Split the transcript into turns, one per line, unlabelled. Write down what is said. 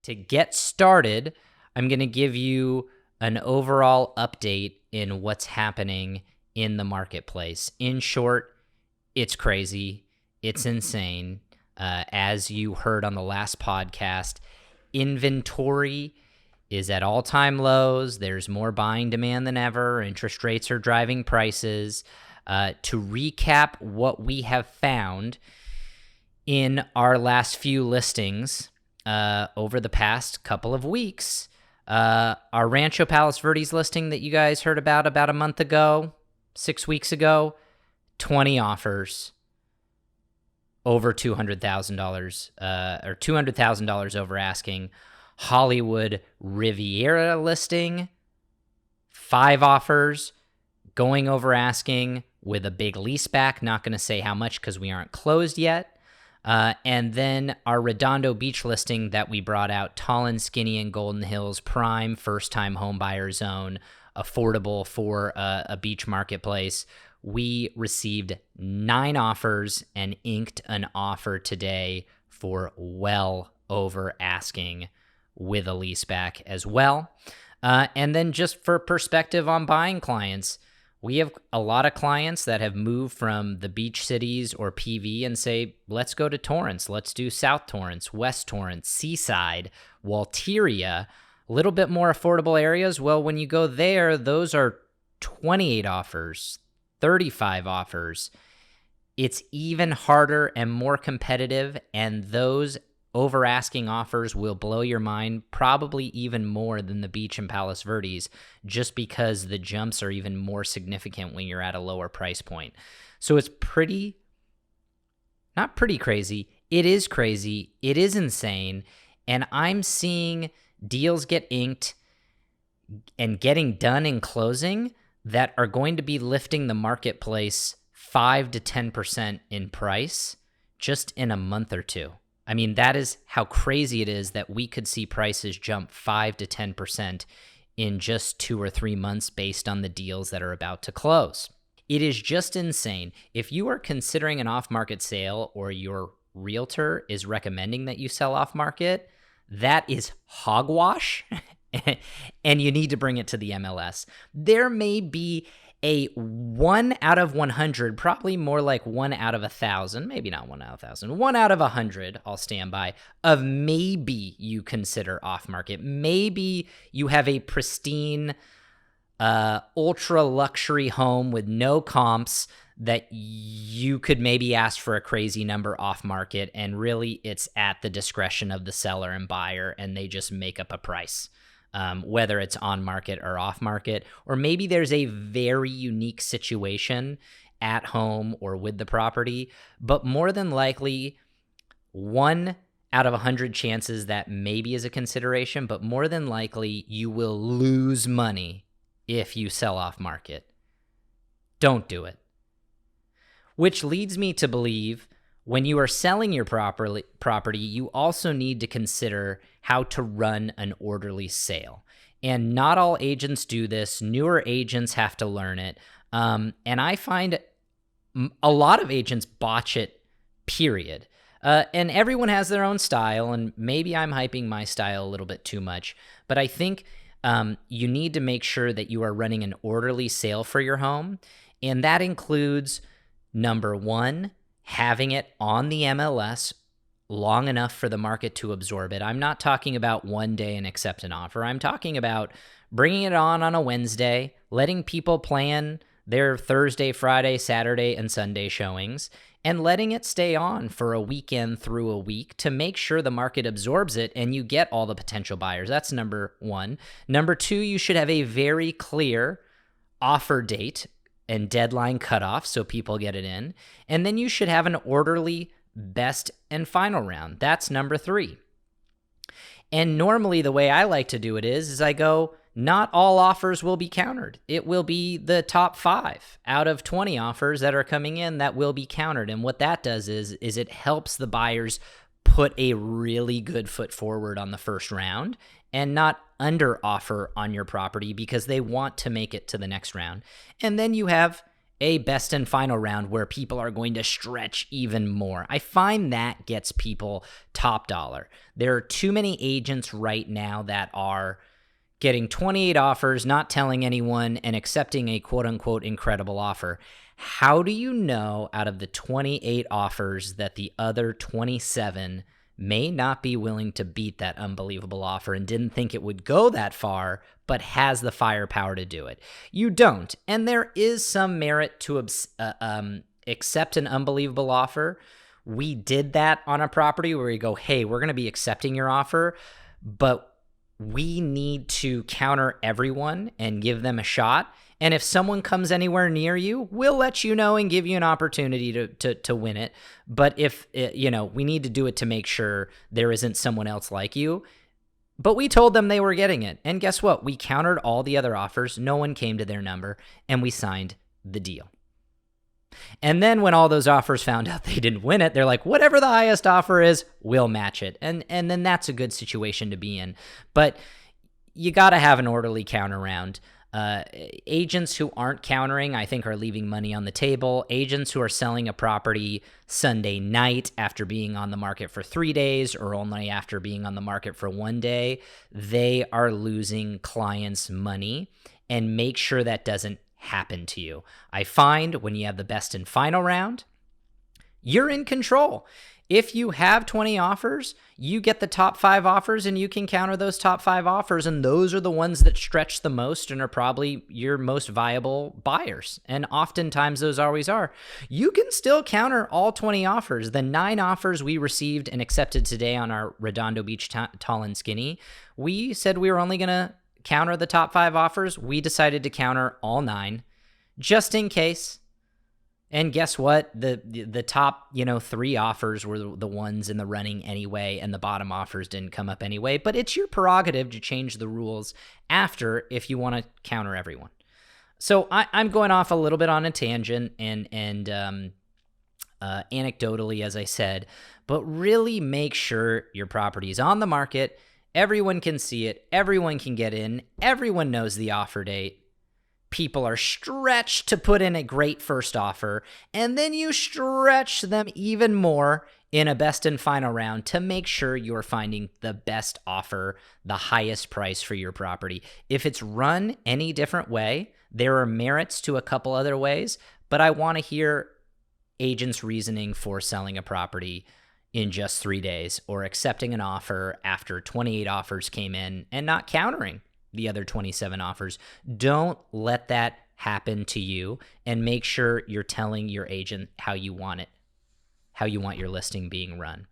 To get started, I'm going to give you an overall update in what's happening in the marketplace. In short, it's crazy. It's insane. As you heard on the last podcast, inventory is at all-time lows. There's more buying demand than ever. Interest rates are driving prices. To recap what we have found in our last few listings over the past couple of weeks, our Rancho Palos Verdes listing that you guys heard about a month ago, 6 weeks ago, 20 offers, over $200,000 or $200,000 over asking. Hollywood Riviera listing, 5 offers, going over asking with a big lease back. Not going to say how much because we aren't closed yet. And then our Redondo Beach listing that we brought out, tall and skinny in Golden Hills, prime first-time home buyer zone, affordable for a beach marketplace. We received 9 offers and inked an offer today for well over asking with a lease back as well. And then just for perspective on buying clients, we have a lot of clients that have moved from the beach cities or PV and say, let's go to Torrance. Let's do South Torrance, West Torrance, Seaside, Walteria, a little bit more affordable areas. Well, when you go there, those are 28 offers, 35 offers. It's even harder and more competitive, and those over asking offers will blow your mind, probably even more than the beach in Palos Verdes, just because the jumps are even more significant when you're at a lower price point. So it's not pretty crazy. It is crazy. It is insane. And I'm seeing deals get inked and getting done in closing that are going to be lifting the marketplace 5 to 10% in price just in a month or two. I mean, that is how crazy it is that we could see prices jump 5 to 10% in just 2 or 3 months based on the deals that are about to close. It is just insane. If you are considering an off-market sale or your realtor is recommending that you sell off-market, that is hogwash, and you need to bring it to the MLS. There may be a 1 out of 100, probably more like 1 out of 1,000, maybe not 1 out of 1,000, 1 out of 100, I'll stand by, of maybe you consider off-market. Maybe you have a pristine, ultra-luxury home with no comps that you could maybe ask for a crazy number off-market, and really it's at the discretion of the seller and buyer, and they just make up a price. Whether it's on market or off market, or maybe there's a very unique situation at home or with the property, but more than likely 1 out of 100 chances that maybe is a consideration, but more than likely you will lose money if you sell off market. Don't do it. Which leads me to believe when you are selling your property, you also need to consider how to run an orderly sale. And not all agents do this. Newer agents have to learn it. And I find a lot of agents botch it, period. And everyone has their own style, and maybe I'm hyping my style a little bit too much. But I think you need to make sure that you are running an orderly sale for your home. And that includes, number 1, having it on the MLS long enough for the market to absorb it. I'm not talking about one day and accept an offer. I'm talking about bringing it on a Wednesday, letting people plan their Thursday, Friday, Saturday, and Sunday showings, and letting it stay on for a weekend through a week to make sure the market absorbs it and you get all the potential buyers. That's number 1. Number 2, you should have a very clear offer date and deadline cutoff so people get it in. And then you should have an orderly best and final round. That's number 3. And normally the way I like to do it is I go, not all offers will be countered. It will be the top 5 out of 20 offers that are coming in that will be countered. And what that does is it helps the buyers put a really good foot forward on the first round and not under offer on your property because they want to make it to the next round. And then you have a best and final round where people are going to stretch even more. I find that gets people top dollar. There are too many agents right now that are getting 28 offers, not telling anyone, and accepting a quote-unquote incredible offer. How do you know out of the 28 offers that the other 27 may not be willing to beat that unbelievable offer and didn't think it would go that far, but has the firepower to do it? You don't. And there is some merit to accept an unbelievable offer. We did that on a property where we go, hey, we're going to be accepting your offer, but we need to counter everyone and give them a shot. And if someone comes anywhere near you, we'll let you know and give you an opportunity to win it. But if, we need to do it to make sure there isn't someone else like you. But we told them they were getting it. And guess what? We countered all the other offers. No one came to their number, and we signed the deal. And then when all those offers found out they didn't win it, they're like, whatever the highest offer is, we'll match it. And then that's a good situation to be in. But you got to have an orderly counter round. Agents who aren't countering, I think, are leaving money on the table. Agents who are selling a property Sunday night after being on the market for 3 days or only after being on the market for 1 day, they are losing clients' money. And make sure that doesn't happen to you. I find when you have the best and final round, you're in control. If you have 20 offers, you get the top 5 offers and you can counter those top 5 offers. And those are the ones that stretch the most and are probably your most viable buyers. And oftentimes those always are. You can still counter all 20 offers. The 9 offers we received and accepted today on our Redondo Beach Tall and Skinny, we said we were only going to counter the top 5 offers. We decided to counter all 9 just in case. And guess what? The top, 3 offers were the ones in the running anyway, and the bottom offers didn't come up anyway. But it's your prerogative to change the rules after if you want to counter everyone. So I'm going off a little bit on a tangent and anecdotally, as I said, but really make sure your property is on the market. Everyone can see it. Everyone can get in. Everyone knows the offer date. People are stretched to put in a great first offer, and then you stretch them even more in a best and final round to make sure you're finding the best offer, the highest price for your property. If it's run any different way, there are merits to a couple other ways, but I want to hear agents' reasoning for selling a property in just 3 days or accepting an offer after 28 offers came in and not countering the other 27 offers. Don't let that happen to you, and make sure you're telling your agent how you want it, how you want your listing being run.